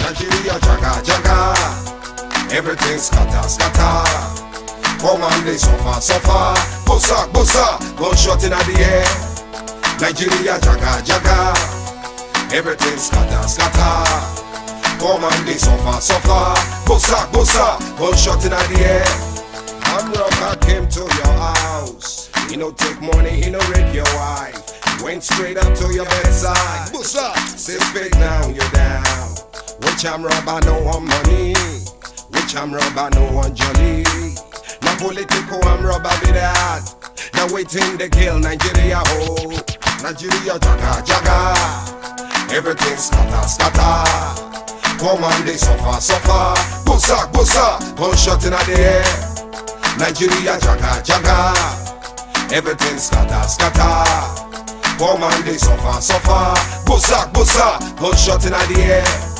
Nigeria jaga jaga, everything scatter scatter. Come on, they suffer suffer. Bossa bossa, gunshot in the air. Nigeria jaga jaga, everything scatter scatter. Come on, they suffer suffer. Bossa bossa, gunshot in the air. I'm rocker came to your house. He no take money, he no rape your wife. Went straight up to your bedside. Bossa, say fake now you're down. Which I'm robber, no one money. Which I'm robber, no one jolly. Now political, I'm robber be that. Now waiting to kill Nigeria whole. Nigeria jaga jaga, everything scatter scatter. Come on, they suffer suffer. Bossa bossa, gunshot in the air. Nigeria jaga jaga, everything scatter scatter. Come on, they suffer suffer. Bossa bossa, gunshot in the air.